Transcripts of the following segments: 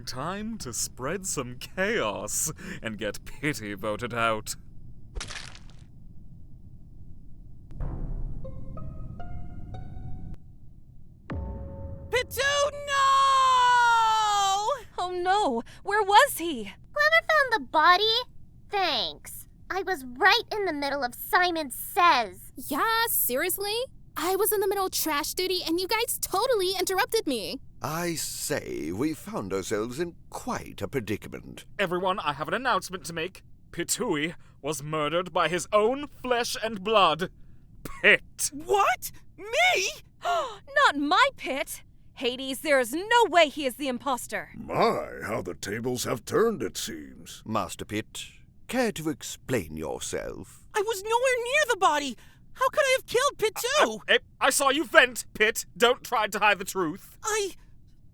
Time to spread some chaos and get Pity voted out. Pitu, no! Oh no! Where was he? Whoever found the body? Thanks. I was right in the middle of Simon Says. Yeah, seriously? I was in the middle of trash duty and you guys totally interrupted me. I say, we found ourselves in quite a predicament. Everyone, I have an announcement to make. Pitui was murdered by his own flesh and blood. Pit. What? Me? Not my Pit! Hades, there is no way he is the impostor. My, how the tables have turned, it seems. Master Pit, care to explain yourself? I was nowhere near the body. How could I have killed Pitu? I saw you vent, Pit. Don't try to hide the truth. I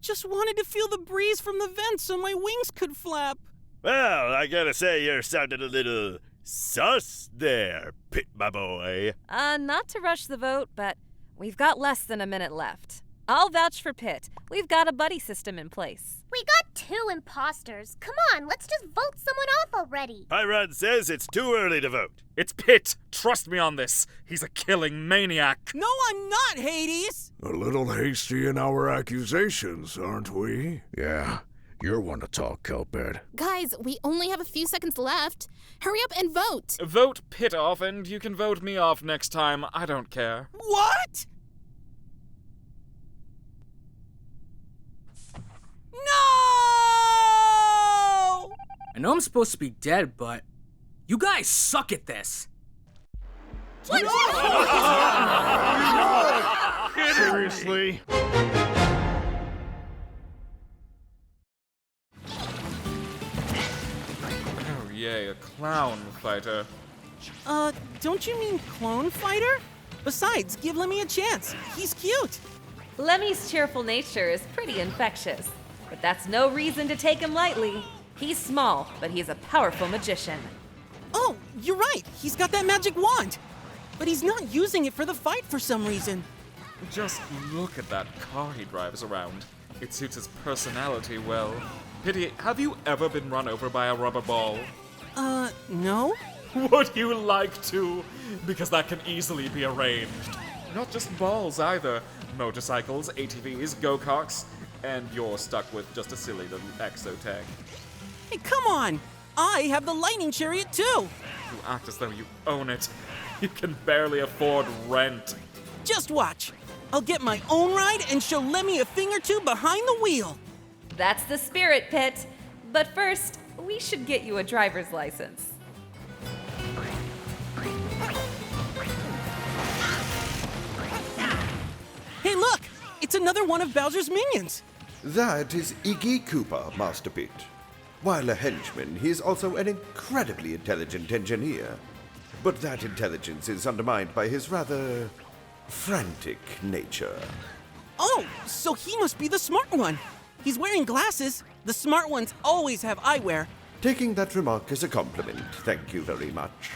just wanted to feel the breeze from the vent so my wings could flap. Well, I gotta say you're sounding a little sus there, Pit, my boy. Not to rush the vote, but we've got less than a minute left. I'll vouch for Pit. We've got a buddy system in place. We got 2 imposters. Come on, let's just vote someone off already. Pyrrhon says it's too early to vote. It's Pit. Trust me on this. He's a killing maniac. No, I'm not, Hades. A little hasty in our accusations, aren't we? Yeah, you're one to talk, Kelphead. Guys, we only have a few seconds left. Hurry up and vote. Vote Pit off, and you can vote me off next time. I don't care. What? No! I know I'm supposed to be dead, but you guys suck at this. Seriously? Oh, yay, a clown fighter. Don't you mean clone fighter? Besides, give Lemmy a chance. He's cute. Lemmy's cheerful nature is pretty infectious, but that's no reason to take him lightly. He's small, but he's a powerful magician. Oh, you're right. He's got that magic wand. But he's not using it for the fight for some reason. Just look at that car he drives around. It suits his personality well. Pity, have you ever been run over by a rubber ball? No? Would you like to? Because that can easily be arranged. Not just balls either. Motorcycles, ATVs, go-karts, and you're stuck with just a silly little exotech. Hey, come on! I have the lightning chariot too! You act as though you own it. You can barely afford rent. Just watch. I'll get my own ride and show Lemmy a thing or two behind the wheel. That's the spirit, Pit. But first, we should get you a driver's license. Hey, look! It's another one of Bowser's minions. That is Iggy Koopa, Master Pit. While a henchman, he is also an incredibly intelligent engineer. But that intelligence is undermined by his rather frantic nature. Oh, so he must be the smart one. He's wearing glasses. The smart ones always have eyewear. Taking that remark as a compliment, thank you very much.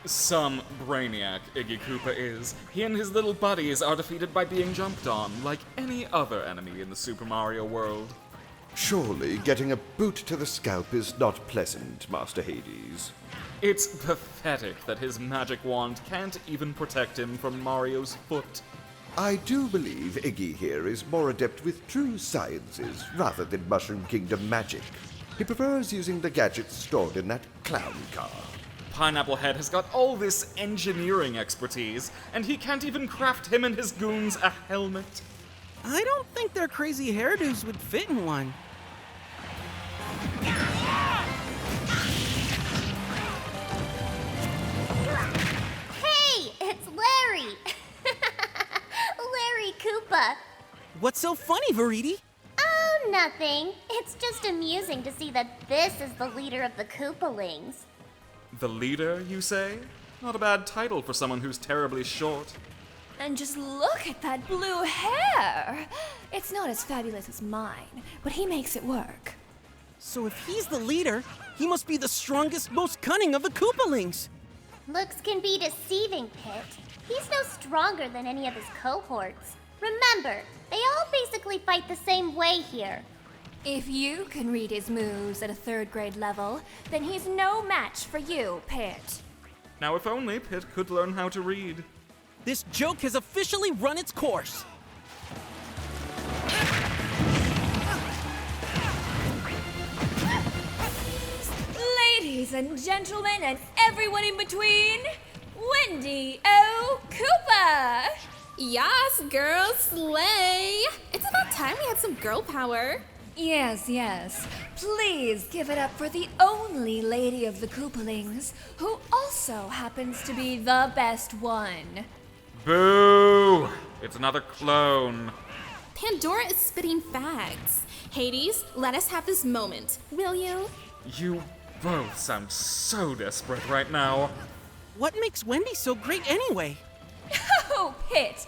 Some brainiac Iggy Koopa is. He and his little buddies are defeated by being jumped on, like any other enemy in the Super Mario world. Surely getting a boot to the scalp is not pleasant, Master Hades. It's pathetic that his magic wand can't even protect him from Mario's foot. I do believe Iggy here is more adept with true sciences rather than Mushroom Kingdom magic. He prefers using the gadgets stored in that clown car. Pineapple Head has got all this engineering expertise, and he can't even craft him and his goons a helmet. I don't think their crazy hairdos would fit in one. Hey, it's Larry! Larry Koopa. What's so funny, Viridi? Oh, nothing. It's just amusing to see that this is the leader of the Koopalings. The leader, you say? Not a bad title for someone who's terribly short. And just look at that blue hair! It's not as fabulous as mine, but he makes it work. So if he's the leader, he must be the strongest, most cunning of the Koopalings. Looks can be deceiving, Pit. He's no stronger than any of his cohorts. Remember, they all basically fight the same way here. If you can read his moves at a 3rd grade level, then he's no match for you, Pit. Now, if only Pit could learn how to read. This joke has officially run its course. Ladies and gentlemen, and everyone in between, Wendy O. Koopa! Yas, girl, slay! It's about time we had some girl power. Yes, yes. Please give it up for the only lady of the Koopalings, who also happens to be the best one. Boo! It's another clone. Pandora is spitting facts. Hades, let us have this moment, will you? You both sound so desperate right now. What makes Wendy so great anyway? Oh, Pit,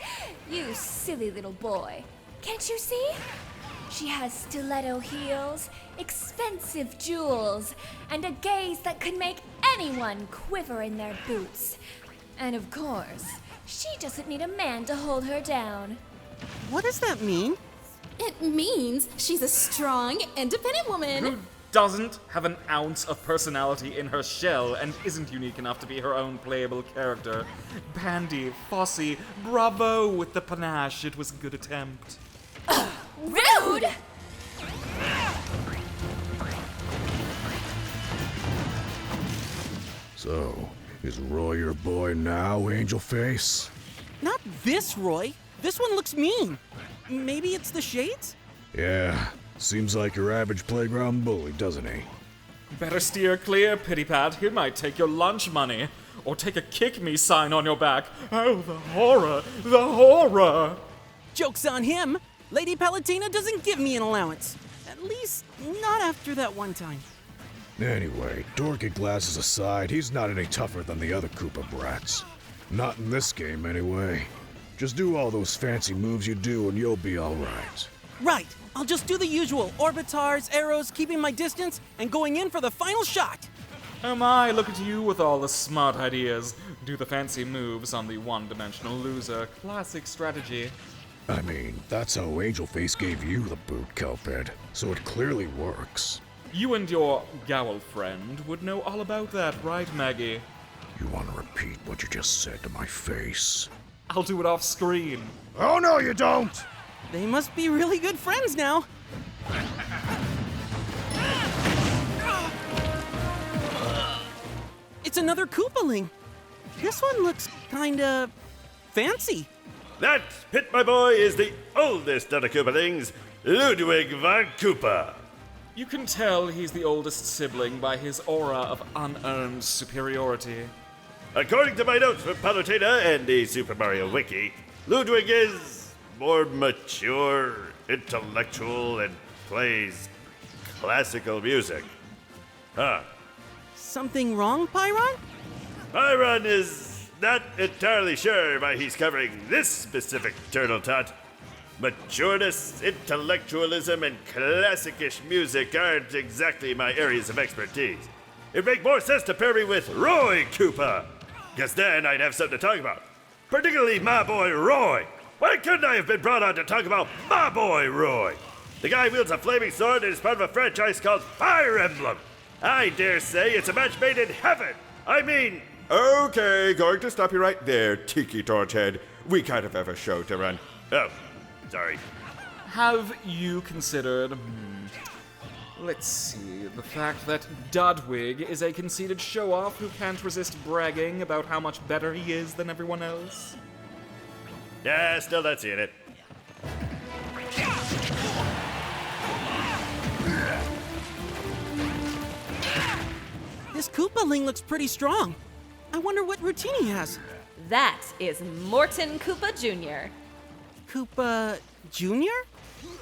you silly little boy. Can't you see? She has stiletto heels, expensive jewels, and a gaze that could make anyone quiver in their boots. And of course, she doesn't need a man to hold her down. What does that mean? It means she's a strong, independent woman. Who doesn't have an ounce of personality in her shell and isn't unique enough to be her own playable character. Pandy, Fossy, bravo with the panache. It was a good attempt. Rude! So, is Roy your boy now, Angel Face? Not this Roy. This one looks mean. Maybe it's the shades? Yeah, seems like your average playground bully, doesn't he? Better steer clear, Pity Pat. He might take your lunch money. Or take a kick me sign on your back. Oh, the horror! The horror! Joke's on him. Lady Palutena doesn't give me an allowance. At least, not after that one time. Anyway, dorky glasses aside, he's not any tougher than the other Koopa brats. Not in this game, anyway. Just do all those fancy moves you do and you'll be alright. Right. I'll just do the usual. Orbitars, arrows, keeping my distance, and going in for the final shot. Oh my, look at you with all the smart ideas. Do the fancy moves on the one-dimensional loser. Classic strategy. I mean, that's how Angel Face gave you the boot, Cuphead, so it clearly works. You and your Gowl friend would know all about that, right, Maggie? You want to repeat what you just said to my face? I'll do it off screen. Oh no, you don't! They must be really good friends now. It's another Koopaling. This one looks kinda fancy. That, Pit, my boy, is the oldest of the Koopalings, Ludwig von Koopa. You can tell he's the oldest sibling by his aura of unearned superiority. According to my notes from Palutena and the Super Mario Wiki, Ludwig is more mature, intellectual, and plays classical music. Huh. Something wrong, Pyrrhon? Pyrrhon is not entirely sure why he's covering this specific turtle tot. Matureness, intellectualism, and classicish music aren't exactly my areas of expertise. It'd make more sense to pair me with Roy Koopa, because then I'd have something to talk about. Particularly my boy Roy. Why couldn't I have been brought on to talk about my boy Roy? The guy wields a flaming sword and is part of a franchise called Fire Emblem. I dare say it's a match made in heaven. I mean... Okay, going to stop you right there, Tiki Torchhead. We kind of have a show to run. Oh, sorry. Have you considered, let's see, the fact that Dudwig is a conceited show-off who can't resist bragging about how much better he is than everyone else? Yeah, still not seeing it. This Koopaling looks pretty strong. I wonder what routine he has. That is Morton Koopa Jr. Koopa Jr.?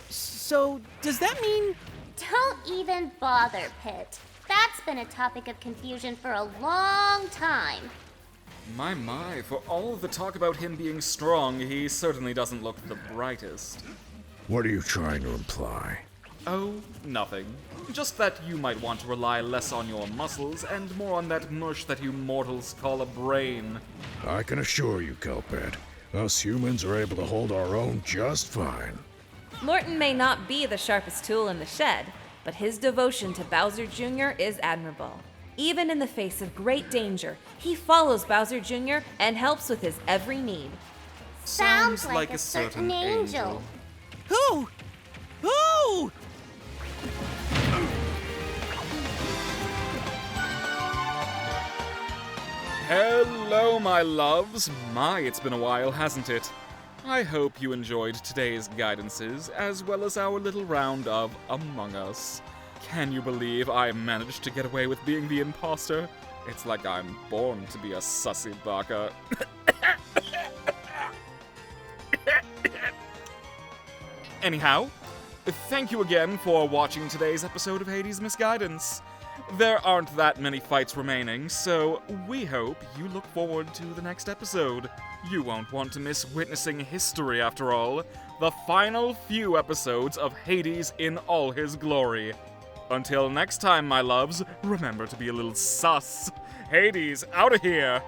So, does that mean... Don't even bother, Pit. That's been a topic of confusion for a long time. My, for all the talk about him being strong, he certainly doesn't look the brightest. What are you trying to imply? Oh, nothing. Just that you might want to rely less on your muscles and more on that mush that you mortals call a brain. I can assure you, Cuphead, Us humans are able to hold our own just fine. Morton may not be the sharpest tool in the shed, but his devotion to Bowser Jr. is admirable. Even in the face of great danger, he follows Bowser Jr. and helps with his every need. Sounds like a certain angel. Who? Who? Hello, my loves. My, it's been a while, hasn't it? I hope you enjoyed today's guidances, as well as our little round of Among Us. Can you believe I managed to get away with being the impostor? It's like I'm born to be a sussy baka. Anyhow, thank you again for watching today's episode of Hades' Misguidance. There aren't that many fights remaining, so we hope you look forward to the next episode. You won't want to miss witnessing history after all, the final few episodes of Hades in all his glory. Until next time, my loves, remember to be a little sus. Hades, out of here!